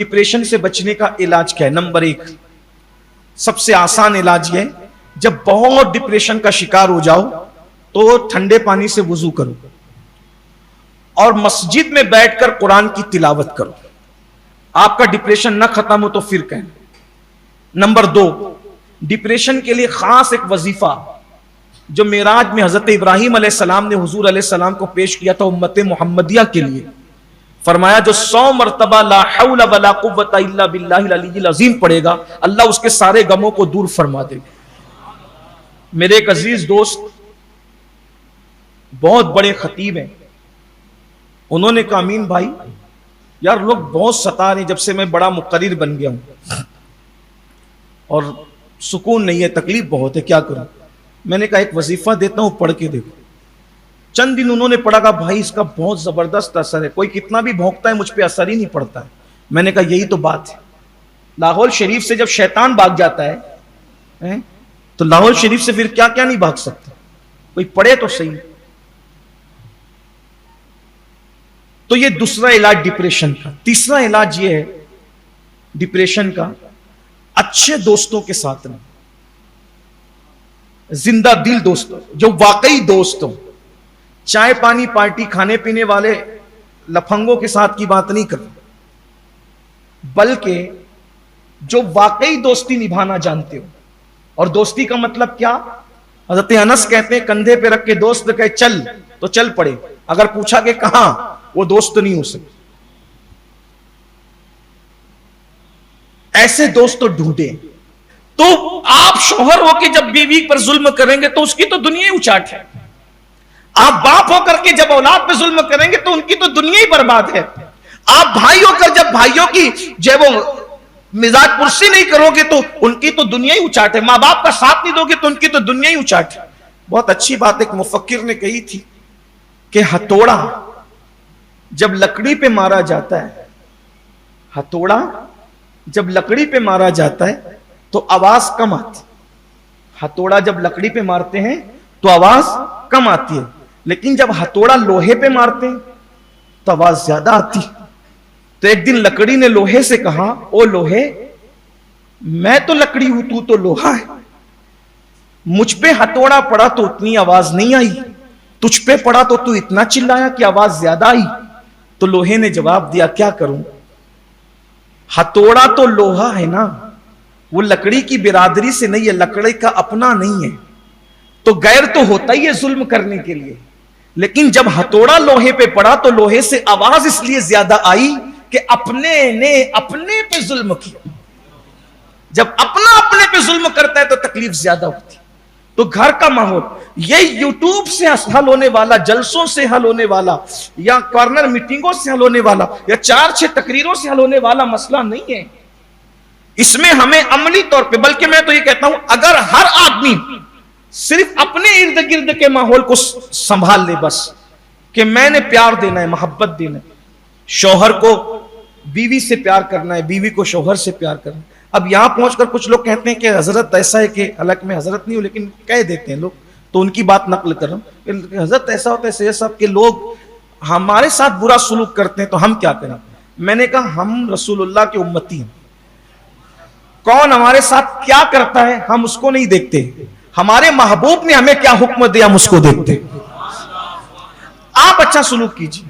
Depression से बचने का इलाज क्या है? नंबर एक, सबसे आसान इलाज ये है, जब बहुत डिप्रेशन का शिकार हो जाओ तो ठंडे पानी से वुजू करो और मस्जिद में बैठकर कुरान की तिलावत करो। आपका डिप्रेशन ना खत्म हो तो फिर कहना। नंबर दो, डिप्रेशन के लिए खास एक वजीफा जो मेराज में हजरत इब्राहिम अलैहिस्सलाम ने हुजूर अलैहिस्सलाम को पेश किया था उम्मत मुहम्मदिया के लिए, फरमाया जो 100 मरतबा ला हौला वला कुव्वता इल्ला बिल्लाहिल अलीय्यिल अज़ीम पढ़ेगा अल्लाह उसके सारे गमों को दूर फरमा देगा। मेरे एक अजीज दोस्त बहुत बड़े खतीब हैं, उन्होंने कहा अमीन भाई यार लोग बहुत सता रहे जब से मैं बड़ा मुक़र्रिर बन गया हूं और सुकून नहीं है, तकलीफ बहुत है, क्या करूं? मैंने कहा एक वजीफा देता हूं, पढ़ के देखो। चंद दिन उन्होंने पढ़ा, कहा भाई इसका बहुत जबरदस्त असर है, कोई कितना भी भौंकता है मुझ पे असर ही नहीं पड़ता है। मैंने कहा यही तो बात है, लाहौर शरीफ से जब शैतान भाग जाता है तो लाहौर शरीफ से फिर क्या क्या नहीं भाग सकता, कोई पढ़े तो सही। तो ये दूसरा इलाज डिप्रेशन का। तीसरा इलाज ये है डिप्रेशन का, अच्छे दोस्तों के साथ में, जिंदा दिल दोस्तों, जो वाकई दोस्त हो। चाय पानी पार्टी खाने पीने वाले लफंगों के साथ की बात नहीं कर, बल्कि जो वाकई दोस्ती निभाना जानते हो। और दोस्ती का मतलब क्या? हज़रत अनस कहते हैं कंधे पे रख के दोस्त कहे चल तो चल पड़े, अगर पूछा कि कहां, वो दोस्त नहीं हो सकते। ऐसे दोस्त तो ढूंढे। तो आप शौहर होकर जब बीवी पर जुल्म करेंगे तो उसकी तो दुनिया ही उचाट है। आप बाप होकर के जब औलाद पे जुल्म करेंगे तो उनकी तो दुनिया ही बर्बाद है। आप भाई होकर जब भाइयों की जब वो मिजाज पुरसी नहीं करोगे तो उनकी तो दुनिया ही उचाट है। मां बाप का साथ नहीं दोगे तो उनकी तो दुनिया ही उचाट है। बहुत अच्छी बात एक मुफक्किर ने कही थी कि हथौड़ा जब लकड़ी पे मारा जाता है, हथौड़ा जब लकड़ी पे मारा जाता है तो आवाज कम आती। हथौड़ा जब लकड़ी पे मारते हैं तो आवाज कम आती है, लेकिन जब हथौड़ा लोहे पे मारते हैं तो आवाज ज्यादा आती। तो एक दिन लकड़ी ने लोहे से कहा, ओ लोहे, मैं तो लकड़ी हूं, तू तो लोहा है, मुझ पे हथौड़ा पड़ा तो उतनी आवाज नहीं आई, तुझ पे पड़ा तो तू इतना चिल्लाया कि आवाज ज्यादा आई। तो लोहे ने जवाब दिया, क्या करूं, हथौड़ा तो लोहा है ना, वो लकड़ी की बिरादरी से नहीं है, लकड़ी का अपना नहीं है, तो गैर तो होता ही है जुल्म करने के लिए। लेकिन जब हथौड़ा लोहे पे पड़ा तो लोहे से आवाज इसलिए ज्यादा आई कि अपने ने अपने पे जुल्म किया। जब अपना अपने पे जुल्म करता है तो तकलीफ ज्यादा होती। तो घर का माहौल ये यूट्यूब से हल होने वाला, जलसों से हल होने वाला, या कॉर्नर मीटिंगों से हल होने वाला, या 4-6 तकरीरों से हल होने वाला मसला नहीं है। इसमें हमें अमली तौर पे, बल्कि मैं तो ये कहता हूं अगर हर आदमी सिर्फ अपने इर्द गिर्द के माहौल को संभाल ले, बस कि मैंने प्यार देना है, मोहब्बत देना है, शौहर को बीवी से प्यार करना है, बीवी को शौहर से प्यार करना है। अब यहां पहुंचकर कुछ लोग कहते हैं कि हजरत ऐसा है कि, हालांकि मैं हजरत नहीं हूं लेकिन कह देते हैं लोग, तो उनकी बात नकल कर रहा हूं, हजरत ऐसा होता है सैयद साहब के लोग हमारे साथ बुरा सुलूक करते हैं तो हम क्या करें? मैंने कहा हम रसूलुल्लाह के उम्मती हैं, कौन हमारे साथ क्या करता है हम उसको नहीं देखते, हमारे महबूब ने हमें क्या हुक्म दिया हम उसको देखते। आप अच्छा सुलूक कीजिए।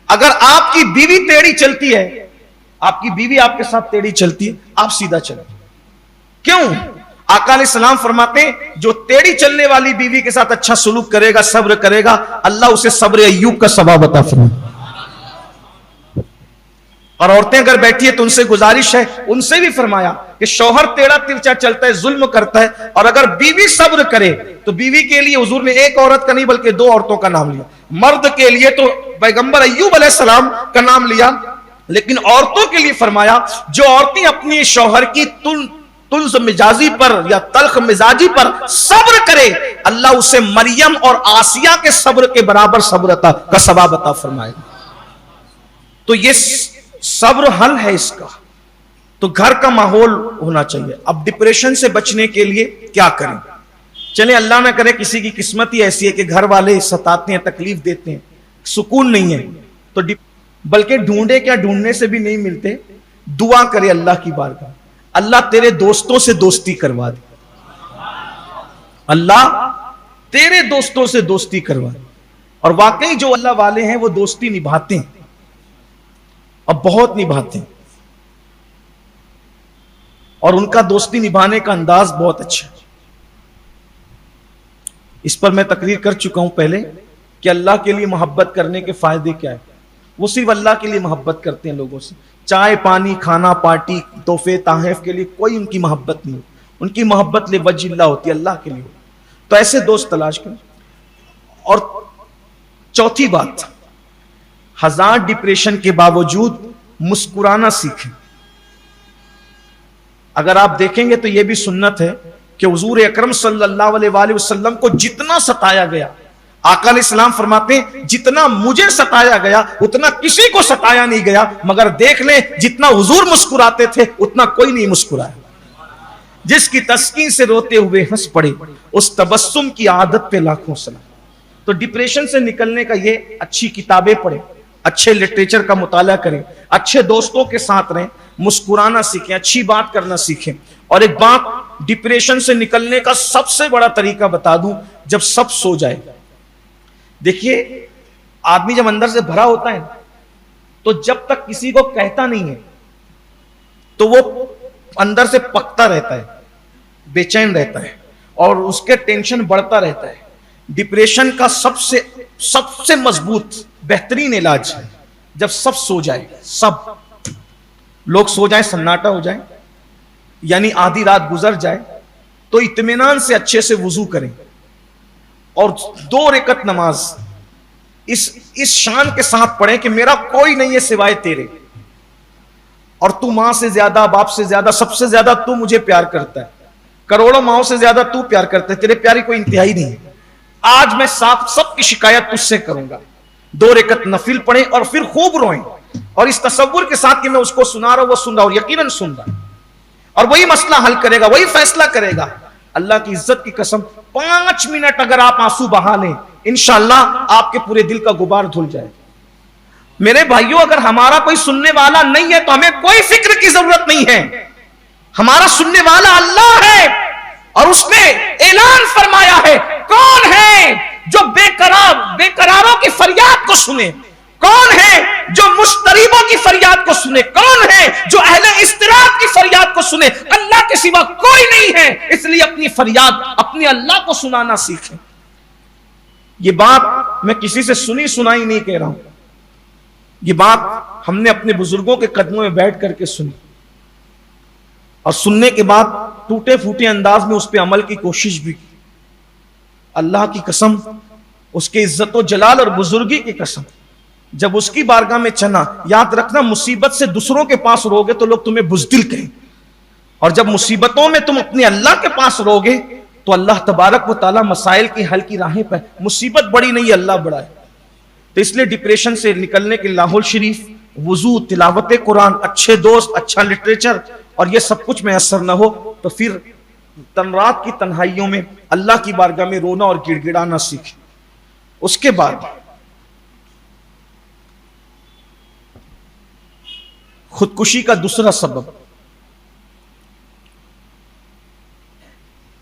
अगर आपकी बीवी टेढ़ी चलती है, आपकी बीवी आपके साथ टेढ़ी चलती है, आप सीधा चलें। क्यों? आका अलैहिस्सलाम फरमाते हैं जो टेढ़ी चलने वाली बीवी के साथ अच्छा सुलूक करेगा, सब्र करेगा, अल्लाह उसे सब्र अय्यूब का सवाब अता फरमाएगा। और औरतें अगर बैठी है तो उनसे गुजारिश है, उनसे भी फरमाया कि शौहर टेढ़ा तिरछा चलता है, जुल्म करता है, और अगर बीवी सब्र करे तो बीवी के लिए हुजूर ने एक औरत का नहीं बल्कि 2 औरतों का नाम लिया। मर्द के लिए तो पैगंबर अय्यूब अलैहिस्सलाम का नाम लिया, लेकिन औरतों के लिए फरमाया जो औरतें अपनी शौहर की तुल्ज मिजाजी पर या तल्ख मिजाजी पर सब्र करे, अल्लाह उसे मरियम और आसिया के सब्र के बराबर सब्र का सवाब अता फरमाएगा। तो ये सब्र हल है इसका। तो घर का माहौल होना चाहिए। अब डिप्रेशन से बचने के लिए क्या करें? चले अल्लाह ना करे किसी की किस्मत ही ऐसी है कि घर वाले सताते हैं, तकलीफ देते हैं, सुकून नहीं है, तो बल्कि ढूंढे क्या, ढूंढने से भी नहीं मिलते, दुआ करे अल्लाह की बारगाह, अल्लाह तेरे दोस्तों से दोस्ती करवा दे, अल्लाह तेरे दोस्तों से दोस्ती करवा दे। और वाकई जो अल्लाह वाले हैं वो दोस्ती निभाते हैं, अब बहुत निभाते हैं, और उनका दोस्ती निभाने का अंदाज बहुत अच्छा है। इस पर मैं तकरीर कर चुका हूं पहले कि अल्लाह के लिए मोहब्बत करने के फायदे क्या है। वो सिर्फ अल्लाह के लिए मोहब्बत करते हैं लोगों से, चाय पानी खाना पार्टी तोहफे तहफ के लिए कोई उनकी मोहब्बत नहीं, उनकी मोहब्बत ले वजिल्लाह होती है, अल्लाह के लिए। तो ऐसे दोस्त तलाश करें। और चौथी बात, 1000 डिप्रेशन के बावजूद मुस्कुराना सीखें। अगर आप देखेंगे तो यह भी सुन्नत है कि हुजूर अकरम सल्लल्लाहु अलैहि वसल्लम को जितना सताया गया, आका अलैहिस्सलाम फरमाते हैं जितना मुझे सताया गया उतना किसी को सताया नहीं गया, मगर देख ले जितना हुजूर मुस्कुराते थे उतना कोई नहीं मुस्कुराया। जिसकी तस्कीन से रोते हुए हंस पड़े उस तबस्सुम की आदत पे लाखों सलाम। तो डिप्रेशन से निकलने का ये अच्छी किताबें पढ़ें, अच्छे लिटरेचर का मुताला करें, अच्छे दोस्तों के साथ रहें, मुस्कुराना सीखें, अच्छी बात करना सीखें। और एक बात, डिप्रेशन से निकलने का सबसे बड़ा तरीका बता दूं, जब सब सो जाए। देखिए आदमी जब अंदर से भरा होता है तो जब तक किसी को कहता नहीं है तो वो अंदर से पकता रहता है, बेचैन रहता है और उसके टेंशन बढ़ता रहता है। डिप्रेशन का सबसे मजबूत बेहतरीन इलाज है जब सब सो जाए, सब लोग सो जाए, सन्नाटा हो जाए, यानी आधी रात गुजर जाए, तो इत्मीनान से अच्छे से वुजू करें और 2 रकअत नमाज इस शान के साथ पढ़ें कि मेरा कोई नहीं है सिवाय तेरे, और तू मां से ज्यादा, बाप से ज्यादा, सबसे ज्यादा तू मुझे प्यार करता है, करोड़ों माओं से ज्यादा तू प्यार करता है, तेरे प्यार की कोई इंतहाई नहीं है। आज मैं सबकी शिकायत तुझसे करूंगा। 2 रकअत नफिल पढ़ें और फिर खूब रोएं, और इस तसव्वुर के साथ कि मैं उसको सुना रहा हूं, वो सुन रहा हूं, यकीनन सुन रहा है, और वही मसला हल करेगा, वही फैसला करेगा। अल्लाह की इज्जत की कसम 5 मिनट अगर आप आंसू बहा लें, इंशाअल्लाह आपके पूरे दिल का गुबार धुल जाए। मेरे भाइयों, अगर हमारा कोई सुनने वाला नहीं है तो हमें कोई फिक्र की जरूरत नहीं है। हमारा सुनने वाला अल्लाह है, और उसने ऐलान फरमाया है, कौन है जो बेकरारों की फरियाद को सुने, कौन है जो मुस्तरीबों की फरियाद को सुने, कौन है जो अहले इस्तिराब की फरियाद को सुने। अल्लाह के सिवा कोई नहीं है, इसलिए अपनी फरियाद अपने अल्लाह को सुनाना सीखें। ये बात मैं किसी से सुनी सुनाई नहीं कह रहा हूं, ये बात हमने अपने बुजुर्गों के कदमों में बैठ करके सुनी, और सुनने के बाद टूटे फूटे अंदाज में उस पर अमल की कोशिश भी की। अल्लाह की कसम, उसके इज्जत व जलाल और बुजुर्गी की कसम, जब उसकी बारगाह में चना, याद रखना मुसीबत से दूसरों के पास रोगे तो लोग तुम्हें बुज़दिल कहें, और जब मुसीबतों में तुम अपने अल्लाह के पास रोगे तो अल्लाह तबारक व तआला मसाइल की हल की राहें पर, मुसीबत बड़ी नहीं अल्लाह बड़ा है। तो इसलिए डिप्रेशन से निकलने के लाहौल शरीफ, वुजू, तिलावत कुरान, अच्छे दोस्त, अच्छा लिटरेचर, और ये सब कुछ मैसर न हो तो फिर तन रात की तन्हाइयों में अल्लाह की बारगाह में रोना और गिड़गिड़ाना सीखें। उसके बाद खुदकुशी का दूसरा सबब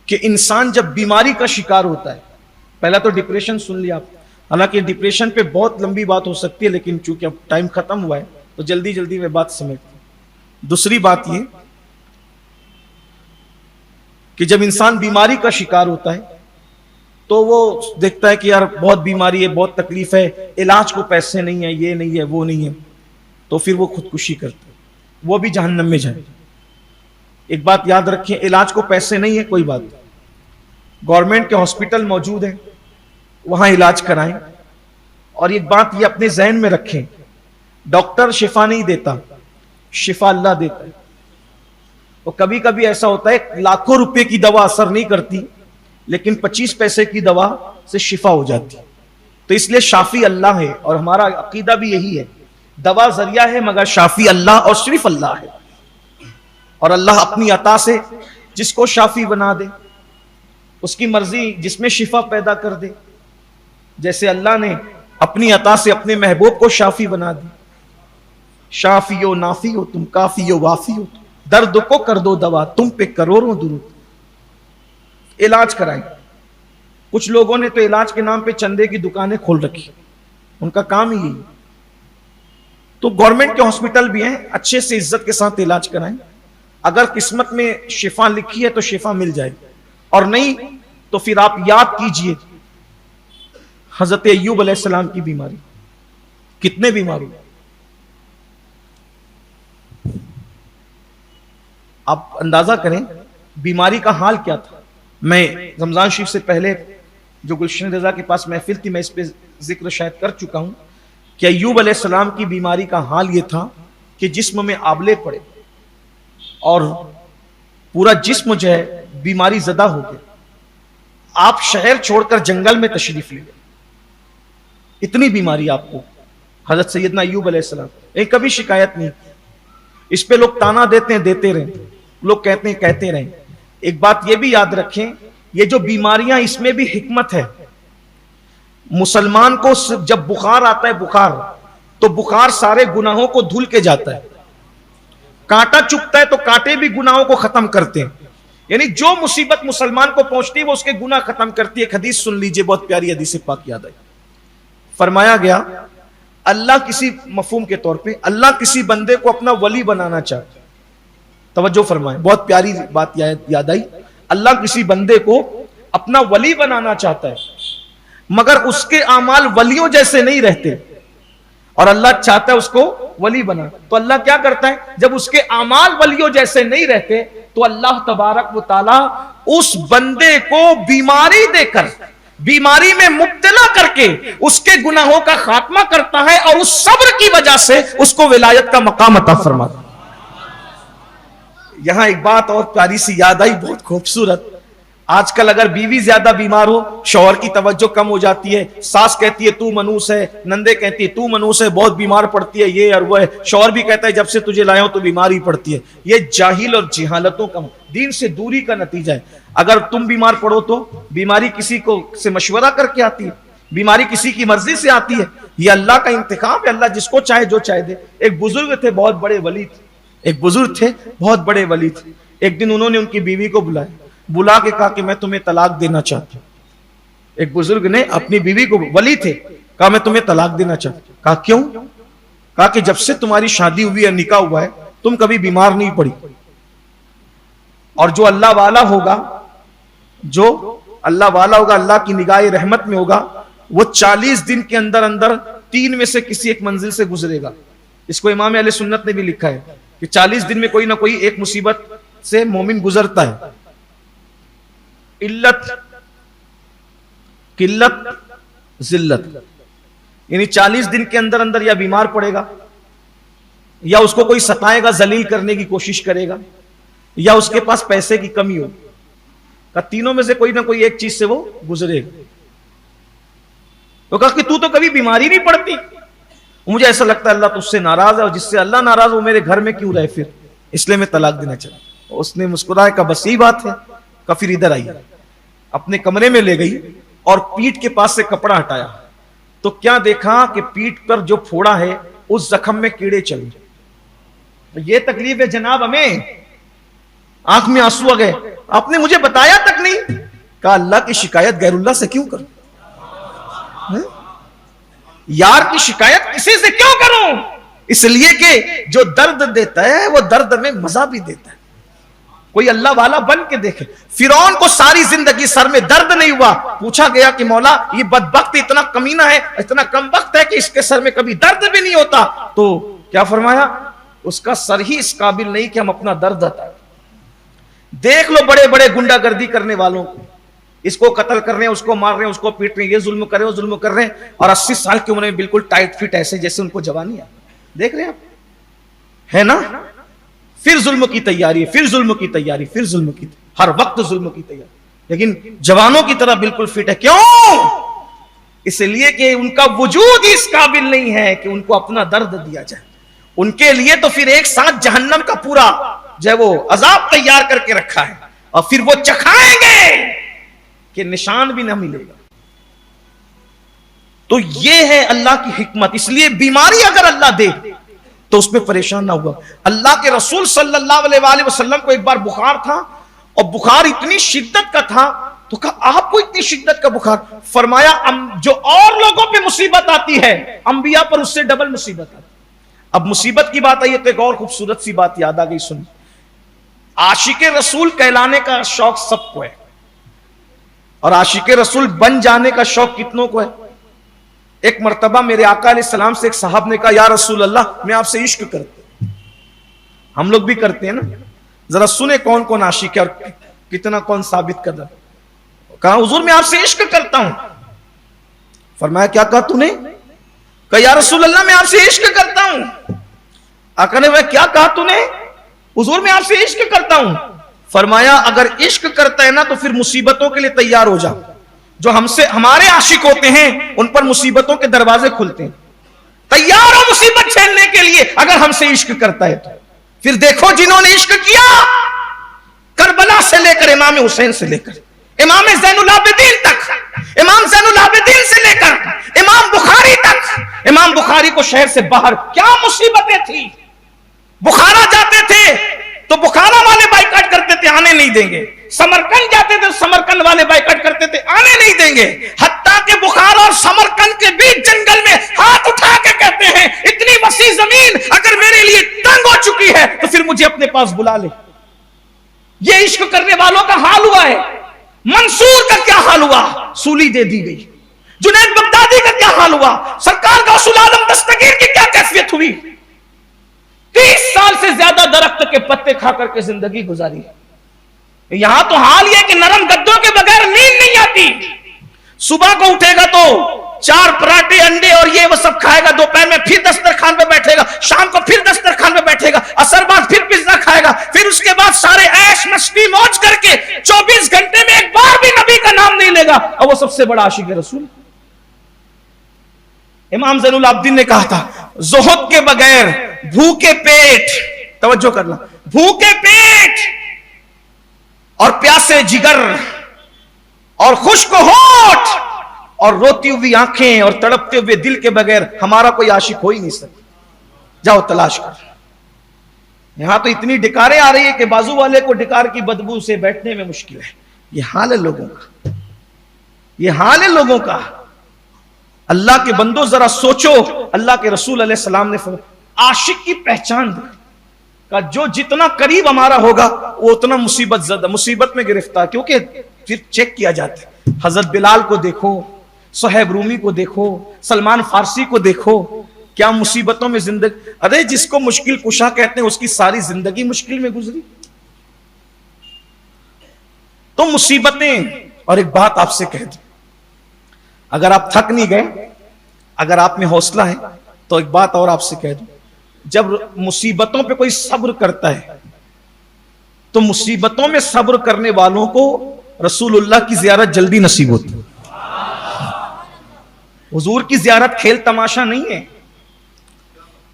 कि इंसान जब बीमारी का शिकार होता है, पहला तो डिप्रेशन सुन लिया आप, हालांकि डिप्रेशन पे बहुत लंबी बात हो सकती है, लेकिन चूंकि अब टाइम खत्म हुआ है तो जल्दी जल्दी में बात समेटता हूं। दूसरी बात ये कि जब इंसान बीमारी का शिकार होता है तो वो देखता है कि यार बहुत बीमारी है, बहुत तकलीफ है, इलाज को पैसे नहीं है, ये नहीं है, वो नहीं है, तो फिर वो खुदकुशी करता है, वो भी जहन्नम में जाए। एक बात याद रखें, इलाज को पैसे नहीं है कोई बात, गवर्नमेंट के हॉस्पिटल मौजूद है, वहां इलाज कराएं। और एक बात ये अपने जहन में रखें, डॉक्टर शिफा नहीं देता, शिफा अल्लाह देता है। और कभी कभी ऐसा होता है लाखों रुपए की दवा असर नहीं करती, लेकिन 25 पैसे की दवा से शिफा हो जाती। तो इसलिए शाफी अल्लाह है, और हमारा अकीदा भी यही है, दवा जरिया है मगर शाफी अल्लाह और सिर्फ अल्लाह है। और अल्लाह अपनी अता से जिसको शाफी बना दे, उसकी मर्जी जिसमें शिफा पैदा कर दे, जैसे अल्लाह ने अपनी अता से अपने महबूब को शाफी बना दी। शाफी हो नाफी हो तुम, काफी हो वाफी हो, दर्द को कर दो दवा, तुम पे करोड़ों दुरूद। इलाज कराएं। कुछ लोगों ने तो इलाज के नाम पे चंदे की दुकानें खोल रखी, उनका काम ही यही। तो गवर्नमेंट के हॉस्पिटल भी हैं, अच्छे से इज्जत के साथ इलाज कराएं। अगर किस्मत में शिफा लिखी है तो शिफा मिल जाएगी, और नहीं तो फिर आप याद कीजिए हजरत अय्यूब अलैहिस्सलाम की बीमारी। कितने बीमार हुए आप अंदाजा करें, बीमारी का हाल क्या था। मैं रमजान शरीफ से पहले जो गुलशन रजा के पास महफिल थी, मैं इस पे जिक्र शायद कर चुका हूं कि अय्यूब अलैहिस्सलाम की बीमारी का हाल यह था कि जिस्म में आबले पड़े और पूरा जिस्म जो है बीमारी ज़दा हो गया। आप शहर छोड़कर जंगल में तशरीफ ले गए, इतनी बीमारी आपको। हजरत सैयदना अय्यूब अलैहिस्सलाम एक कभी शिकायत नहीं। इस पे लोग ताना देते हैं, देते रहें, लोग कहते हैं, कहते रहें। एक बात यह भी याद रखें, ये जो बीमारियां, इसमें भी हिकमत है। मुसलमान को जब बुखार आता है, बुखार, तो बुखार सारे गुनाहों को धुल के जाता है। कांटा चुभता है तो कांटे भी गुनाहों को खत्म करते हैं। यानी जो मुसीबत मुसलमान को पहुंचती है वो उसके गुनाह खत्म करती है। एक हदीस सुन लीजिए, बहुत प्यारी हदीस पाक याद आई। फरमाया गया, अल्लाह किसी मफहूम के तौर पे अल्लाह किसी बंदे को अपना वली बनाना चाहता है। तवज्जो फरमाए, बहुत प्यारी बात याद आई। अल्लाह किसी बंदे को अपना वली बनाना चाहता है, मगर उसके आमाल वलियों जैसे नहीं रहते, और अल्लाह चाहता है उसको वली बना। तो अल्लाह क्या करता है, जब उसके आमाल वलियों जैसे नहीं रहते तो अल्लाह तबारक व तआला उस बंदे को बीमारी देकर, बीमारी में मुब्तला करके उसके गुनाहों का खात्मा करता है, और उस सब्र की वजह से उसको विलायत का मकाम अता फरमाता। यहां एक बात और प्यारी सी याद आई, बहुत खूबसूरत। आजकल अगर बीवी ज्यादा बीमार हो, शौहर की तवज्जो कम हो जाती है। सास कहती है तू मनूस है, नंदे कहती है तू मनूस है, बहुत बीमार पड़ती है, ये और वो है। शौहर भी कहता है जब से तुझे लाया हूं तो बीमार ही पड़ती है। ये जाहिल और जिहालतों का, दीन से दूरी का नतीजा है। अगर तुम बीमार पड़ो तो बीमारी किसी को से मशवरा करके आती है, बीमारी किसी की मर्जी से आती है। ये अल्लाह का इंतखाब है, अल्लाह जिसको चाहे जो चाहे दे। एक बुजुर्ग थे, बहुत बड़े वली थे, एक बुजुर्ग थे, बहुत बड़े वली थे। एक दिन उन्होंने उनकी बीवी को बुलाया, बुला के कहा कि मैं तुम्हें तलाक देना चाहता हूं। एक बुजुर्ग ने अपनी बीवी को, वली थे, कहा मैं तुम्हें तलाक देना चाहता हूं। कहा क्यों? कहा कि जब से तुम्हारी शादी हुई है, निकाह हुआ है, तुम कभी बीमार नहीं पड़ी। और जो अल्लाह वाला होगा, जो अल्लाह वाला होगा, अल्लाह की निगाह रहमत में होगा, वो 40 दिन के अंदर अंदर 3 में से किसी एक मंजिल से गुजरेगा। इसको इमाम अहले सुन्नत ने भी लिखा है कि 40 दिन में कोई ना कोई एक मुसीबत से मोमिन गुजरता है। इल्लत, किल्लत, जिल्लत, यानी 40 दिन के अंदर अंदर या बीमार पड़ेगा, या उसको कोई सताएगा, जलील करने की कोशिश करेगा, या उसके पास पैसे की कमी हो। का तीनों में से कोई ना कोई एक चीज से वो गुजरेगा। तो कहा कि तू तो कभी बीमारी नहीं पड़ती। मुझे ऐसा लगता है अल्लाह तुझसे नाराज है, और जिससे अल्लाह नाराज हो मेरे घर में क्यों रहे फिर, इसलिए मैं तलाक देना चाहता। उसने मुस्कुराया, का बस यही बात है। का फिर इधर आई, अपने कमरे में ले गई और पीठ के पास से कपड़ा हटाया, तो क्या देखा कि पीठ पर जो फोड़ा है उस जख्म में कीड़े चल गए। ये तकलीफ है जनाब हमें। आंख में आंसू आ गए, आपने मुझे बताया तक नहीं। कहा अल्लाह की शिकायत गैरुल्लाह से क्यों करूं, यार की शिकायत किसी से क्यों करूं? इसलिए कि जो दर्द देता है वो दर्द में मजा भी देता है। कोई अल्लाह वाला बन के देखे। फिरौन को सारी जिंदगी सर में दर्द नहीं हुआ। पूछा गया कि मौला ये बदबख्त इतना कमीना है, इतना कमबख्त है कि इसके सर में कभी दर्द भी नहीं होता। तो क्या फरमाया, उसका सर ही इस काबिल नहीं कि हम अपना दर्द हटाएं। देख लो बड़े बड़े गुंडागर्दी करने वालों को, इसको कत्ल कर रहे हैं, उसको मार रहे हैं, उसको पीट रहे हैं, ये जुल्म कर रहे हैं, वो जुल्म कर रहे हैं, और 80 साल की उम्र में बिल्कुल टाइट फिट, ऐसे जैसे उनको जवानी है। देख रहे हैं आप, है ना? फिर जुल्म की तैयारी, फिर जुल्म की तैयारी, फिर जुल्म की, हर वक्त जुल्म की तैयारी, लेकिन जवानों की तरह बिल्कुल फिट है। क्यों? इसलिए कि उनका वजूद ही इस काबिल नहीं है कि उनको अपना दर्द दिया जाए। उनके लिए तो फिर एक साथ जहन्नम का पूरा जो है वो अजाब तैयार करके रखा है, और फिर वो चखाएंगे कि निशान भी ना मिलेगा। तो ये है अल्लाह की हिकमत। इसलिए बीमारी अगर अल्लाह दे तो उसमें परेशान ना हुआ। अल्लाह के रसूल सल्लल्लाहु अलैहि वसल्लम को एक बार बुखार था, और बुखार इतनी शिद्दत का था, तो कहा आपको इतनी शिद्दत का बुखार? फरमाया जो और लोगों पे मुसीबत आती है, अंबिया पर उससे डबल मुसीबत आती है। अब मुसीबत की बात आई है तो एक और खूबसूरत सी बात याद आ गई, सुन। आशिक रसूल कहलाने का शौक सबको है, और आशिक रसूल बन जाने का शौक कितनों को है। एक मर्तबा मेरे आका अलैहिस्सलाम से एक साहब ने कहा, या रसूल अल्लाह, मैं आपसे इश्क करता। हम लोग भी करते हैं ना, जरा सुने कौन कौन आशिक है और कितना कौन साबित कर रहा। कहा हुजूर मैं आपसे इश्क करता हूं। फरमाया क्या कहा तूने? कहा या रसूल अल्लाह मैं आपसे इश्क करता हूं। आका ने वह क्या कहा तूने? हुजूर मैं आपसे इश्क करता हूं। फरमाया अगर इश्क करता है ना तो फिर मुसीबतों के लिए तैयार हो जा। जो हमसे हमारे आशिक होते हैं उन पर मुसीबतों के दरवाजे खुलते हैं, तैयार हो मुसीबत झेलने के लिए अगर हमसे इश्क करता है तो। फिर देखो जिन्होंने इश्क किया, करबला से लेकर इमाम हुसैन से लेकर इमाम ज़ैनुल आबिदीन तक, इमाम ज़ैनुल आबिदीन से लेकर इमाम बुखारी तक, इमाम बुखारी को शहर से बाहर क्या मुसीबतें थी। बुखारा जाते थे तो बुखारा वाले बाइकाट करते थे, आने नहीं देंगे। समरकंद जाते थे तो समरकंद वाले बाइकाट करते थे, आने नहीं देंगे। हत्ता के बुखारा और समरकंद के बीच जंगल में हाथ उठा के कहते हैं, इतनी वसी जमीन अगर मेरे लिए तंग हो चुकी है तो फिर मुझे अपने पास बुला ले। ये इश्क करने वालों का हाल हुआ है। मंसूर का क्या हाल हुआ? सूली दे दी गई। जुनैद बगदादी का क्या हाल हुआ? सरकार गौसुल आलम दस्तगीर की क्या कैफियत हुई? 30 साल से ज्यादा दरख्त के पत्ते खा करके जिंदगी गुजारी। यहां तो हाल यह कि नरम गद्दों के बगैर नींद नहीं आती। सुबह को उठेगा तो 4 पराठे अंडे और ये वो सब खाएगा, दोपहर में फिर दस्तरखान पे बैठेगा, शाम को फिर दस्तरखान पे बैठेगा, असर बाद फिर पिज्जा खाएगा, फिर उसके बाद सारे ऐश मस्ती मौज करके 24 घंटे में एक बार भी नबी का नाम नहीं लेगा, और वो सबसे बड़ा आशिक रसूल। इमाम ज़ैनुल आबिदीन ने कहा था, ज़ुहद के बगैर भूखे पेट, तवज्जो करना, भूखे पेट और प्यासे जिगर और खुश्क होठ और रोती हुई आंखें और तड़पते हुए दिल के बगैर हमारा कोई आशिक हो ही नहीं सकता। जाओ तलाश कर। यहां तो इतनी डिकारें आ रही है कि बाजू वाले को डिकार की बदबू से बैठने में मुश्किल है। ये हाल है लोगों का, ये हाल है लोगों का। अल्लाह के बंदो जरा सोचो, अल्लाह के रसूल अलैहि सलाम ने आशिक की पहचान का जो जितना करीब हमारा होगा वो उतना मुसीबत में गिरफ्तार, क्योंकि फिर चेक किया जाता है। हजरत बिलाल को देखो, सुहैब रूमी को देखो, सलमान फारसी को देखो, क्या मुसीबतों में जिंदगी। अरे जिसको मुश्किल कुशा कहते हैं उसकी सारी जिंदगी मुश्किल में गुजरी। तो मुसीबतें। और एक बात आपसे कह दूं, अगर आप थक नहीं गए, अगर आप में हौसला है, तो एक बात और आपसे कह दूं, जब मुसीबतों पे कोई सब्र करता है तो मुसीबतों में सब्र करने वालों को रसूलुल्लाह की जियारत जल्दी नसीब होती है। हुजूर की जियारत खेल तमाशा नहीं है।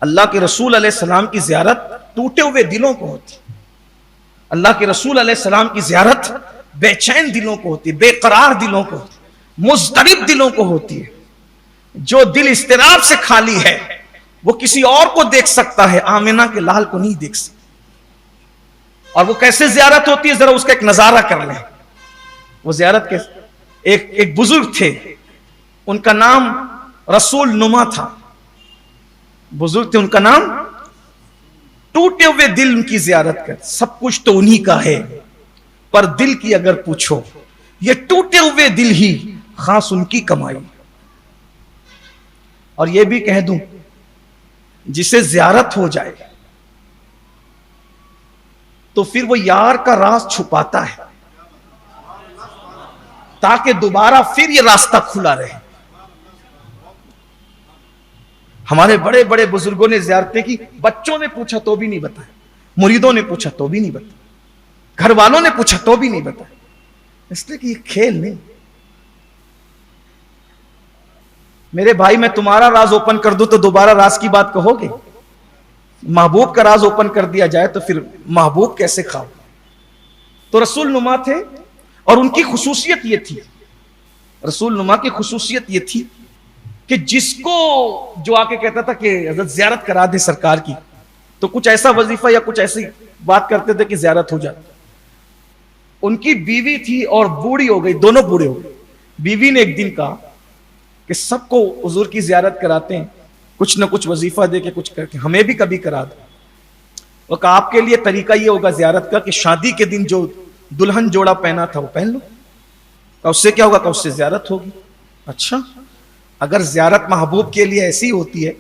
अल्लाह के रसूल अलैहि सलाम की जियारत टूटे हुए दिलों को होती है। अल्लाह के रसूल अलैहि सलाम की जियारत बेचैन दिलों को होती है, बेकरार दिलों को होती है, मुज़्तरिब दिलों को होती है। जो दिल इस्तिराब से खाली है वो किसी और को देख सकता है, आमिना के लाल को नहीं देख सकता। और वो कैसे जियारत होती है, जरा उसका एक नजारा कर लें। वो जियारत कैसे, एक बुजुर्ग थे, उनका नाम रसूल नुमा था। बुजुर्ग थे, उनका नाम। टूटे हुए दिल उनकी जियारत कर, सब कुछ तो उन्हीं का है, पर दिल की अगर पूछो, ये टूटे हुए दिल ही खास उनकी कमाई। और ये भी कह दूं, जिसे जियारत हो जाए तो फिर वो यार का राज छुपाता है ताकि दोबारा फिर ये रास्ता खुला रहे। हमारे बड़े बड़े बुजुर्गों ने जियारतें की, बच्चों ने पूछा तो भी नहीं बताया, मुरीदों ने पूछा तो भी नहीं बताया, घर वालों ने पूछा तो भी नहीं बताया, इसलिए कि ये खेल नहीं। मेरे भाई, मैं तुम्हारा राज ओपन कर दूं तो दोबारा राज की बात कहोगे? महबूब का राज ओपन कर दिया जाए तो फिर महबूब कैसे खाओ? तो रसूल नुमा थे, और उनकी खुसूसियत ये थी, रसूल नुमा की खुसूसियत ये थी कि जिसको जो आके कहता था कि हज़रत ज़ियारत करा दे सरकार की, तो कुछ ऐसा वजीफा या कुछ ऐसी बात करते थे कि ज़ियारत हो जाती। उनकी बीवी थी और बूढ़ी हो गई, दोनों बूढ़े हो गए। बीवी ने एक दिन कहा कि सबको हुजूर की ज़ियारत कराते हैं, कुछ ना कुछ वजीफा दे के कुछ करके हमें भी कभी करा दो। वो कहा आपके लिए तरीका ये होगा ज़ियारत का कि शादी के दिन जो दुल्हन जोड़ा पहना था वो पहन लो। का उससे क्या होगा? का उससे ज़ियारत होगी। अच्छा, अगर ज़ियारत महबूब के लिए ऐसी होती है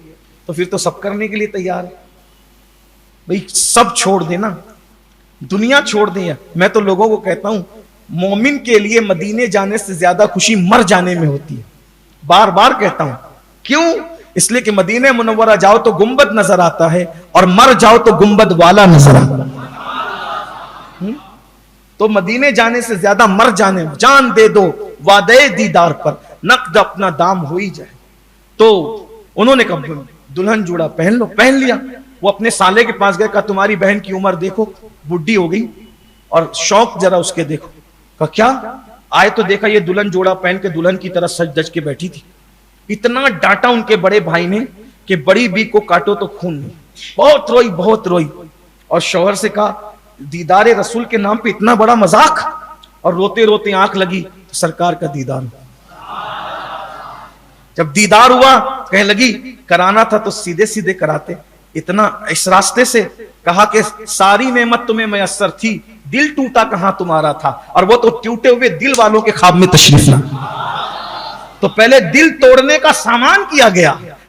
तो फिर तो सब करने के लिए तैयार है। भाई सब छोड़ देना, दुनिया छोड़ दें। मैं तो लोगों को कहता हूं मोमिन के लिए मदीने जाने से ज्यादा खुशी मर जाने में होती है। बार बार कहता हूं। क्यों? इसलिए कि मदीने मुनव्वरा जाओ तो गुंबद नजर आता है और मर जाओ तो गुंबद वाला नजर आता है। तो मदीने जाने से ज्यादा मर जाने, जान दे दो वादे दीदार पर, नकद अपना दाम हो ही जाए। तो उन्होंने कहा दुल्हन जोड़ा पहन लो, पहन लिया। वो अपने साले के पास गए, कहा तुम्हारी बहन की उम्र देखो, बुढ़ी हो गई और शौक जरा उसके देखो। कहा क्या? आए तो देखा ये दुल्हन जोड़ा पहन के दुल्हन की तरह सज धज के बैठी थी। इतना डांटा उनके बड़े भाई ने कि बड़ी बीक को काटो तो खून नहीं। बहुत रोई, बहुत रोई। और शौहर से कहा दीदारे रसूल के नाम पे इतना बड़ा मजाक। और रोते रोते आंख लगी तो सरकार का दीदार हुआ। जब दीदार हुआ कहने लगी कराना था तो सीधे सीधे कराते, इतना इस रास्ते से। कहा कि सारी नेमत तुम्हें मयस्सर थी, दिल टूटा कहां तुम्हारा था। और वो तो टूटे हुए दिल वालों के ख्वाब में तशरीफ ला। तो पहले दिल तोड़ने का सामान किया गया,